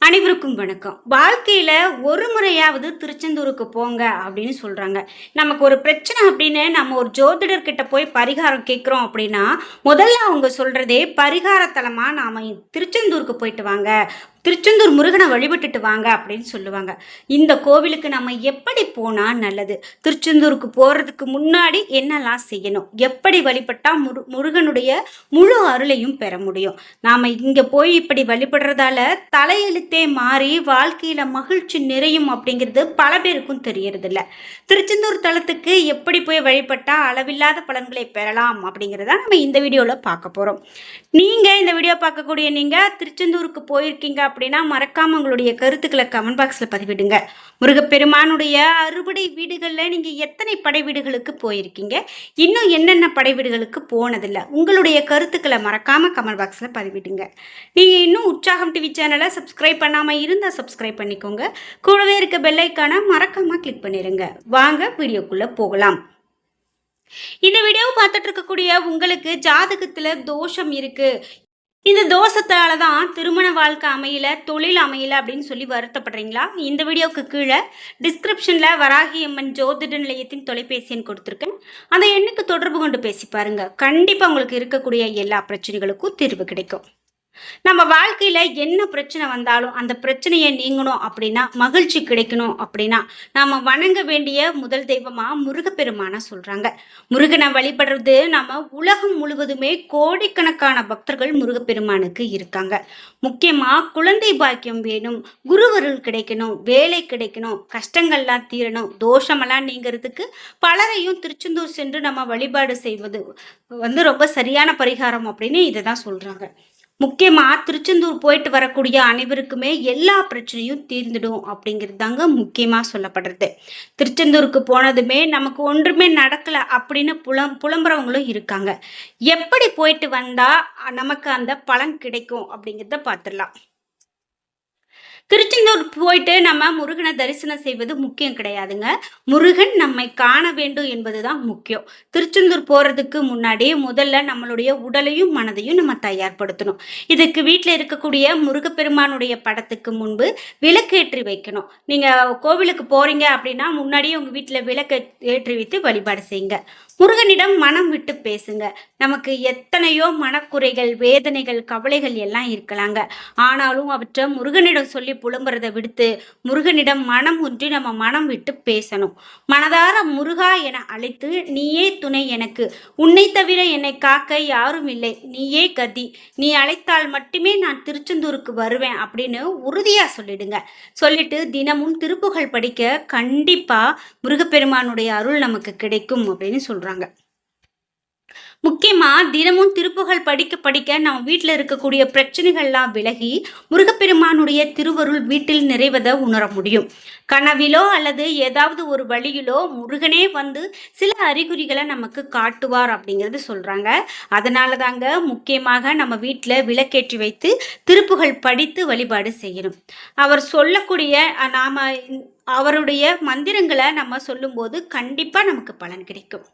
அனைவருக்கும் வணக்கம். வாழ்க்கையில ஒரு முறையாவது திருச்செந்தூருக்கு போங்க அப்படின்னு சொல்றாங்க. நமக்கு ஒரு பிரச்சனை அப்படின்னு நம்ம ஒரு ஜோதிடர்கிட்ட போய் பரிகாரம் கேட்குறோம் அப்படின்னா, முதல்ல அவங்க சொல்றதே பரிகார தலமா நாம திருச்செந்தூருக்கு போயிட்டு வாங்க. திருச்செந்தூர் முருகனை வழிபட்டுட்டு வாங்க அப்படின்னு சொல்லுவாங்க. இந்த கோவிலுக்கு நம்ம எப்படி போனா நல்லது? திருச்செந்தூருக்கு போறதுக்கு முன்னாடி என்னெல்லாம் செய்யணும்? எப்படி வழிபட்டா முருகனுடைய முழு அருளையும் பெற முடியும்? நாம இங்க போய் இப்படி வழிபடுறதால தலையெழுத்தே மாறி வாழ்க்கையில மகிழ்ச்சி நிறையும் அப்படிங்கிறது பல பேருக்கும் தெரியறது இல்ல. திருச்செந்தூர் தலத்துக்கு எப்படி போய் வழிபட்டா அளவில்லாத பலன்களை பெறலாம் அப்படிங்கிறத நம்ம இந்த வீடியோல பார்க்க போறோம். நீங்க இந்த வீடியோ பார்க்கக்கூடிய நீங்க திருச்செந்தூருக்கு போயிருக்கீங்க அப்படின்னா மறக்காம உங்களுடைய கருத்துக்களை கமெண்ட் பாக்ஸ்ல பதிவிடுங்க. முருகப்பெருமானுடைய அறுபடை வீடுகளில் நீங்க எத்தனை படை வீடுகளுக்கு போயிருக்கீங்க? இன்னும் என்னென்ன படை வீடுகளுக்கு போனதில்லை? உங்களுடைய கருத்துக்களை மறக்காம கமெண்ட் பாக்ஸ்ல பதிவிடுங்க. நீங்க இன்னும் உற்சாகம் டிவி சேனலை சப்ஸ்கிரைப் பண்ணாம இருந்தா சப்ஸ்கிரைப் பண்ணிக்கோங்க. கூடவே இருக்க பெல் ஐக்கானை மறக்காம கிளிக் பண்ணிருங்க. வாங்க வீடியோக்குள்ள போகலாம். இந்த வீடியோவை பார்த்துட்டு இருக்கக்கூடிய உங்களுக்கு ஜாதகத்துல தோஷம் இருக்கு, இந்த தோஷத்தால தான் திருமண வாழ்க்கை அமையல, தொழில் அமையல அப்படின்னு சொல்லி வருத்தப்படுறீங்களா? இந்த வீடியோவுக்கு கீழே டிஸ்கிரிப்ஷன்ல வராகி அம்மன் ஜோதிட நிலையத்தின் தொலைபேசி எண் கொடுத்துருக்கேன். அந்த எண்ணுக்கு தொடர்பு கொண்டு பேசி பாருங்க. கண்டிப்பா உங்களுக்கு இருக்கக்கூடிய எல்லா பிரச்சனைகளுக்கும் தீர்வு கிடைக்கும். நம்ம வாழ்க்கையில என்ன பிரச்சனை வந்தாலும் அந்த பிரச்சனையை நீங்கணும் அப்படின்னா, மகிழ்ச்சி கிடைக்கணும் அப்படின்னா, நாம வணங்க வேண்டிய முதல் தெய்வமா முருகப்பெருமான சொல்றாங்க. முருகனை வழிபடுறது நம்ம உலகம் முழுவதுமே கோடிக்கணக்கான பக்தர்கள் முருகப்பெருமானுக்கு இருக்காங்க. முக்கியமா குழந்தை பாக்கியம் வேணும், குருவருள் கிடைக்கணும், வேலை கிடைக்கணும், கஷ்டங்கள்லாம் தீரணும், தோஷமெல்லாம் நீங்கிறதுக்கு பலரையும் திருச்செந்தூர் சென்று நம்ம வழிபாடு செய்வது ரொம்ப சரியான பரிகாரம் அப்படின்னு இதை தான் சொல்றாங்க. முக்கியமா திருச்செந்தூர் போயிட்டு வரக்கூடிய அனைவருக்குமே எல்லா பிரச்சனையும் தீர்ந்துடும் அப்படிங்கிறது தாங்க முக்கியமா சொல்லப்படுறது. திருச்செந்தூருக்கு போனதுமே நமக்கு ஒன்றுமே நடக்கல அப்படின்னு புலம்புறவங்களும் இருக்காங்க. எப்படி போயிட்டு வந்தா நமக்கு அந்த பலன் கிடைக்கும் அப்படிங்கிறத பார்த்துடலாம். திருச்செந்தூர் போயிட்டு நம்ம முருகனை தரிசனம் செய்வது முக்கியம் கிடையாதுங்க. முருகன் நம்மை காண வேண்டும் என்பதுதான் முக்கியம். திருச்செந்தூர் போறதுக்கு முன்னாடி முதல்ல நம்மளுடைய உடலையும் மனதையும் நம்ம தயார்படுத்தணும். இதுக்கு வீட்டில் இருக்கக்கூடிய முருகப்பெருமானுடைய படத்துக்கு முன்பு விளக்கேற்றி வைக்கணும். நீங்க கோவிலுக்கு போறீங்க அப்படின்னா முன்னாடியே உங்க வீட்டில் விளக்கு ஏற்றி வைத்து வழிபாடு செய்யுங்க. முருகனிடம் மனம் விட்டு பேசுங்க. நமக்கு எத்தனையோ மனக்குறைகள், வேதனைகள், கவலைகள் எல்லாம் இருக்கலாங்க. ஆனாலும் அவற்றை முருகனிடம் சொல்லி புலம்புறதை விடுத்து முருகனிடம் மனம் ஒன்றி நம்ம மனம் விட்டு பேசணும். மனதார முருகா என அழைத்து, நீயே துணை எனக்கு, உன்னை தவிர என்னை காக்க யாரும் இல்லை, நீயே கதி, நீ அழைத்தால் மட்டுமே நான் திருச்செந்தூருக்கு வருவேன் அப்படின்னு உறுதியா சொல்லிடுங்க. சொல்லிட்டு தினமும் திருப்புகழ் படிக்க கண்டிப்பா முருகப்பெருமானுடைய அருள் நமக்கு கிடைக்கும் அப்படின்னு சொல்றாங்க. முக்கியமா தினமும் திருப்புகழ் படிக்க படிக்க நம்ம வீட்டில் இருக்கக்கூடிய பிரச்சனைகள்லாம் விலகி முருகப்பெருமானுடைய திருவருள் வீட்டில் நிறைவதை உணர முடியும். கனவிலோ அல்லது ஏதாவது ஒரு வழியிலோ முருகனே வந்து சில அறிகுறிகளை நமக்கு காட்டுவார் அப்படிங்கிறது சொல்றாங்க. அதனால தாங்க முக்கியமாக நம்ம வீட்டில் விளக்கேற்றி வைத்து திருப்புகழ் படித்து வழிபாடு செய்யணும். அவர் சொல்லக்கூடிய அவருடைய மந்திரங்களை நம்ம சொல்லும்போது கண்டிப்பா நமக்கு பலன் கிடைக்கும்.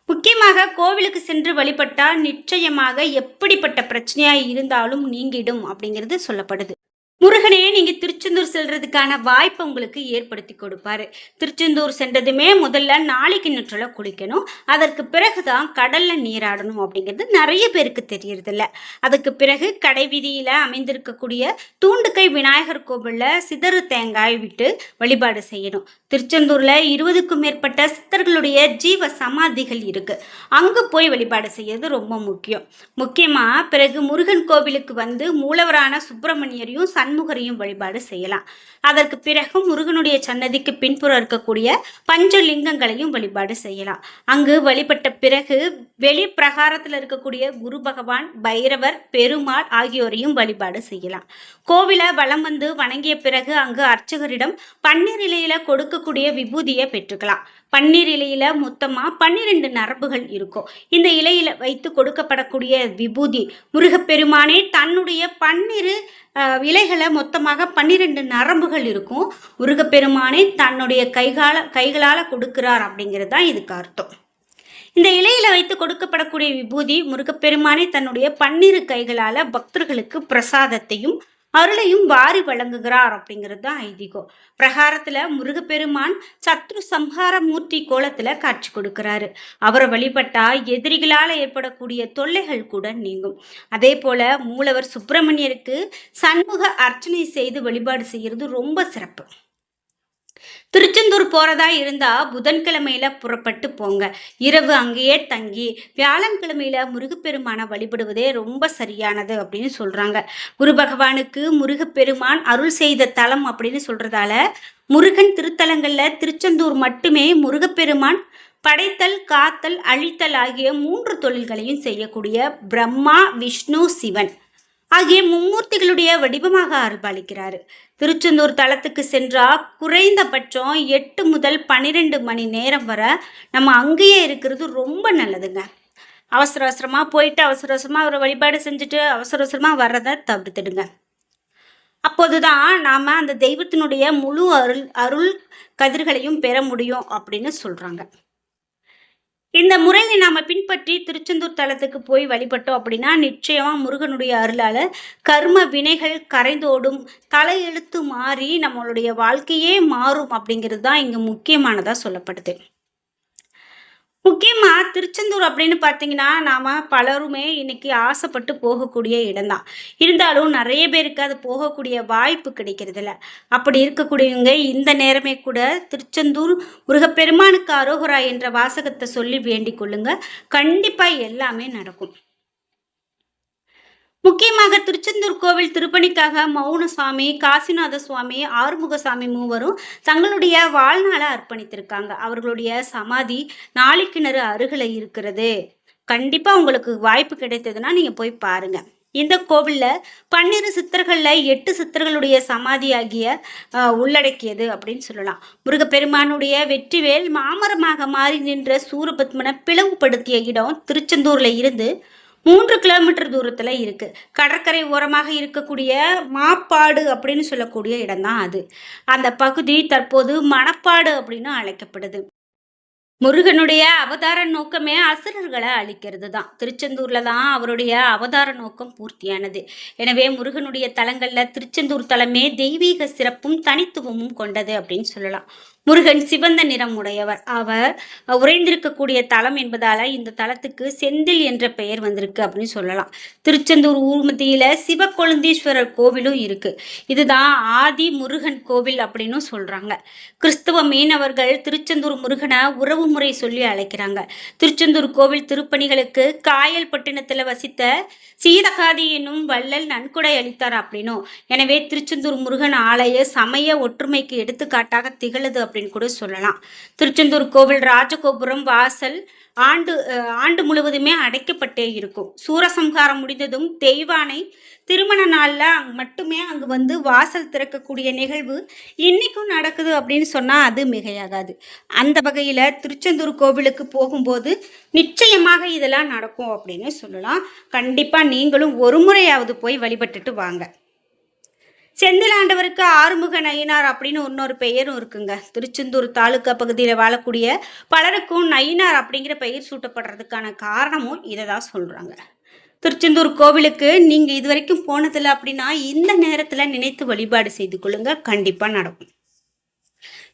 முக்கியமாக கோவிலுக்கு சென்று வழிபட்டால் நிச்சயமாக எப்படிப்பட்ட பிரச்சனையா இருந்தாலும் நீங்கிடும் அப்படிங்கிறது சொல்லப்படுது. முருகனே நீங்க திருச்செந்தூர் செல்றதுக்கான வாய்ப்பை உங்களுக்கு ஏற்படுத்தி கொடுப்பாரு. திருச்செந்தூர் சென்றதுமே முதல்ல நாளைக்கு நுற்றல குளிக்கணும். அதற்கு பிறகுதான் கடல்ல நீராடணும் அப்படிங்கிறது நிறைய பேருக்கு தெரியறதில்ல. அதுக்கு பிறகு கடை வீதியில அமைந்திருக்கக்கூடிய தூண்டுக்கை விநாயகர் கோவில்ல சிதறு தேங்காய் விட்டு வழிபாடு செய்யணும். திருச்செந்தூர்ல 20க்கும் மேற்பட்ட சித்தர்களுடைய ஜீவ சமாதிகள் இருக்கு. அங்க போய் வழிபாடு செய்யறது ரொம்ப முக்கியம். முக்கியமா பிறகு முருகன் கோவிலுக்கு வந்து மூலவரான சுப்பிரமணியரையும் சண்முகரையும் வழிபாடு செய்யலாம். அதற்கு பிறகு முருகனுடைய சன்னதிக்கு பின்புறம் இருக்கக்கூடிய பஞ்சலிங்கங்களையும் வழிபாடு செய்யலாம். அங்கு வழிபட்ட பிறகு வெளி பிரகாரத்தில் இருக்கக்கூடிய குரு பகவான், பைரவர், பெருமாள் ஆகியோரையும் வழிபாடு செய்யலாம். கோவிலை வலம் வந்து வணங்கிய பிறகு அங்கு அர்ச்சகரிடம் பன்னீர் இலையில கொடுக்கக்கூடிய விபூதியை பெற்றுக்கலாம். பன்னீர் இலையில மொத்தமா 12 நரம்புகள் இருக்கும். இந்த இலையில வைத்து கொடுக்கப்படக்கூடிய விபூதி முருகப்பெருமானே தன்னுடைய 12 இலைகளை மொத்தமாக 12 நரம்புகள் இருக்கும். முருகப்பெருமானே தன்னுடைய கைகளால கொடுக்கிறார் அப்படிங்கிறது தான் இதுக்கு அர்த்தம். இந்த இலையில வைத்து கொடுக்கப்படக்கூடிய விபூதி முருகப்பெருமானே தன்னுடைய 12 கைகளால பக்தர்களுக்கு பிரசாதத்தையும் அருளையும் வாரி வழங்குகிறார் அப்படிங்கிறது தான் ஐதீகம். பிரகாரத்துல முருகப்பெருமான் சத்ரு சம்ஹார மூர்த்தி கோலத்துல காட்சி கொடுக்கிறாரு. அவரை வழிபட்டா எதிரிகளால ஏற்படக்கூடிய தொல்லைகள் கூட நீங்கும். அதே போல மூலவர் சுப்பிரமணியருக்கு சண்முக அர்ச்சனை செய்து வழிபாடு செய்யறது ரொம்ப சிறப்பு. திருச்செந்தூர் போறதா இருந்தா புதன்கிழமையில புறப்பட்டு போங்க. இரவு அங்கேயே தங்கி வியாழன்கிழமையில முருகப்பெருமானை வழிபடுவதே ரொம்ப சரியானது அப்படின்னு சொல்றாங்க. குரு பகவானுக்கு முருகப்பெருமான் அருள் செய்த தலம் அப்படின்னு சொல்றதால முருகன் திருத்தலங்கள்ல திருச்செந்தூர் மட்டுமே முருகப்பெருமான் படைத்தல், காத்தல், அழித்தல் ஆகிய 3 தொழில்களையும் செய்யக்கூடிய பிரம்மா, விஷ்ணு, சிவன் ஆகிய மும்மூர்த்திகளுடைய வடிவமாக அருள்பாலிக்கிறாரு. திருச்செந்தூர் தலத்துக்கு சென்றா குறைந்தபட்சம் 8 முதல் 12 மணி நேரம் வரை நம்ம அங்கேயே இருக்கிறது ரொம்ப நல்லதுங்க. அவசர அவசரமா போயிட்டு அவசர அவசரமா ஒரு வழிபாடு செஞ்சுட்டு அவசர அவசரமா வர்றதை தவிர்த்துடுங்க. அப்போதுதான் நாம அந்த தெய்வத்தினுடைய முழு அருள் அருள் கதிர்களையும் பெற முடியும் அப்படின்னு சொல்றாங்க. இந்த முறையை நாம பின்பற்றி திருச்செந்தூர் தலத்துக்கு போய் வழிபட்டோம் அப்படின்னா நிச்சயமா முருகனுடைய அருளால கர்ம வினைகள் கரைந்தோடும், தலையெழுத்து மாறி நம்மளுடைய வாழ்க்கையே மாறும் அப்படிங்கிறது தான் இங்க முக்கியமானதா சொல்லப்படுது. முக்கியமா திருச்செந்தூர் அப்படின்னு பார்த்தீங்கன்னா நாம பலருமே இன்னைக்கு ஆசைப்பட்டு போகக்கூடிய இடம்தான். இருந்தாலும் நிறைய பேருக்கு அது போகக்கூடிய வாய்ப்பு கிடைக்கிறது இல்லை. அப்படி இருக்கக்கூடியவங்க இந்த நேரமே கூட திருச்செந்தூர் முருகப்பெருமானுக்கு அரோகரா என்ற வாசகத்தை சொல்லி வேண்டிக் கொள்ளுங்க. கண்டிப்பா எல்லாமே நடக்கும். முக்கியமாக திருச்செந்தூர் கோவில் திருப்பணிக்காக மௌனசாமி, காசிநாத சுவாமி, ஆறுமுகசாமி மூவரும் தங்களுடைய வாழ்நாளை அர்ப்பணித்திருக்காங்க. அவர்களுடைய சமாதி நாளிக்கிணறு அருகில இருக்கிறது. கண்டிப்பா உங்களுக்கு வாய்ப்பு கிடைத்ததுன்னா நீங்க போய் பாருங்க. இந்த கோவில்ல 12 சித்தர்கள்ல 8 சித்தர்களுடைய சமாதி ஆகிய உள்ளடக்கியது அப்படின்னு சொல்லலாம். முருகப்பெருமானுடைய வெற்றிவேல் மாமரமாக மாறி நின்ற சூரபத்மனை பிளவுபடுத்திய இடம் திருச்செந்தூர்ல இருந்து 3 கிலோமீட்டர் தூரத்துல இருக்கு. கடற்கரை ஓரமாக இருக்கக்கூடிய மாப்பாடு அப்படின்னு சொல்லக்கூடிய இடம்தான் அது. அந்த பகுதி தற்போது மணப்பாடு அப்படின்னு அழைக்கப்படுது. முருகனுடைய அவதார நோக்கமே அசுரர்களை அழிக்கிறது தான். திருச்செந்தூர்ல தான் அவருடைய அவதார நோக்கம் பூர்த்தியானது. எனவே முருகனுடைய தலங்கள்ல திருச்செந்தூர் தலமே தெய்வீக சிறப்பும் தனித்துவமும் கொண்டது அப்படின்னு சொல்லலாம். முருகன் சிவந்த நிறம் உடையவர். அவர் உறைந்திருக்கக்கூடிய தலம் என்பதால இந்த தலத்துக்கு செந்தில் என்ற பெயர் வந்திருக்கு அப்படின்னு சொல்லலாம். திருச்செந்தூர் ஊர் மத்தியில சிவக்கொழுந்தீஸ்வரர் கோவிலும் இருக்கு. இதுதான் ஆதி முருகன் கோவில் அப்படின்னு சொல்றாங்க. கிறிஸ்தவ மீனவர்கள் திருச்செந்தூர் முருகனை உறவு முறை சொல்லி அழைக்கிறாங்க. திருச்செந்தூர் கோவில் திருப்பணிகளுக்கு காயல் பட்டினத்துல வசித்த சீதகாதி என்னும் வள்ளல் நன்கொடை அளித்தார் அப்படின்னும், எனவே திருச்செந்தூர் முருகன் ஆலய சமய ஒற்றுமைக்கு எடுத்துக்காட்டாக திகழுது அப்படின்னு கூட சொல்லலாம். திருச்செந்தூர் கோவில் ராஜகோபுரம் வாசல் ஆண்டு முழுவதுமே அடைக்கப்பட்டே இருக்கும். சூரசம்ஹாரம் முடிந்ததும் தெய்வானை திருமண நாள்ல மட்டுமே அங்கு வந்து வாசல் திறக்கக்கூடிய நிகழ்வு இன்னைக்கும் நடக்குது அப்படின்னு சொன்னா அது மிகையாகாது. அந்த வகையில திருச்செந்தூர் கோவிலுக்கு போகும்போது நிச்சயமாக இதெல்லாம் நடக்கும் அப்படின்னு சொல்லலாம். கண்டிப்பா நீங்களும் ஒரு முறையாவது போய் வழிபட்டுட்டு வாங்க. செந்திலாண்டவருக்கு ஆறுமுக நயினார் அப்படின்னு இன்னொரு பெயரும் இருக்குங்க. திருச்செந்தூர் தாலுக்கா பகுதியில் வாழக்கூடிய பலருக்கும் நயினார் அப்படிங்கிற பெயர் சூட்டப்படுறதுக்கான காரணமும் இதை தான் சொல்றாங்க. திருச்செந்தூர் கோவிலுக்கு நீங்க இது வரைக்கும் போனதில்லை அப்படின்னா இந்த நேரத்துல நினைத்து வழிபாடு செய்து கொள்ளுங்க. கண்டிப்பா நடக்கும்.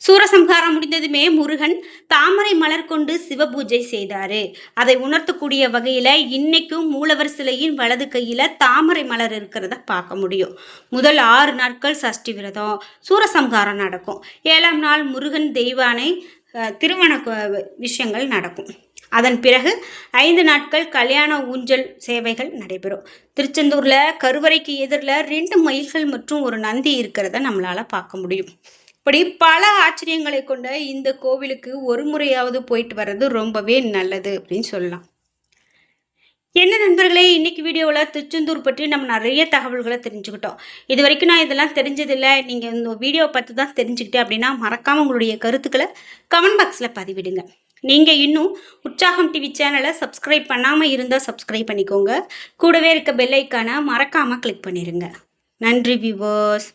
சூரசம்ஹாரம் முடிந்ததுமே முருகன் தாமரை மலர் கொண்டு சிவபூஜை செய்தாரு. அதை உணர்த்தக்கூடிய வகையில இன்னைக்கும் மூலவர் சிலையின் வலது கையில தாமரை மலர் இருக்கிறத பார்க்க முடியும். முதல் 6 நாட்கள் சஷ்டி விரதம், சூரசம்ஹாரம் நடக்கும். 7ஆம் நாள் முருகன் தெய்வானை திருமண விஷயங்கள் நடக்கும். அதன் பிறகு 5 நாட்கள் கல்யாண ஊஞ்சல் சேவைகள் நடைபெறும். திருச்செந்தூர்ல கருவறைக்கு எதிரில் 2 மயில்கள் மற்றும் ஒரு நந்தி இருக்கிறத நம்மளால பார்க்க முடியும். இப்படி பல ஆச்சரியங்களை கொண்ட இந்த கோவிலுக்கு ஒரு முறையாவது போயிட்டு வர்றது ரொம்பவே நல்லது அப்படின்னு சொல்லலாம். என்ன நண்பர்களே, இன்னைக்கு வீடியோவில் திருச்செந்தூர் பற்றி நம்ம நிறைய தகவல்களை தெரிஞ்சுக்கிட்டோம். இது வரைக்கும் நான் இதெல்லாம் தெரிஞ்சதில்லை, நீங்கள் இந்த வீடியோவை பார்த்து தான் தெரிஞ்சுக்கிட்டேன் அப்படின்னா மறக்காமல் உங்களுடைய கருத்துக்களை கமெண்ட் பாக்ஸில் பதிவிடுங்க. நீங்கள் இன்னும் உற்சாகம் டிவி சேனலை சப்ஸ்கிரைப் பண்ணாமல் இருந்தால் சப்ஸ்கிரைப் பண்ணிக்கோங்க. கூடவே இருக்க பெல் ஐக்கானை மறக்காமல் கிளிக் பண்ணிடுங்க. நன்றி வியூவர்ஸ்.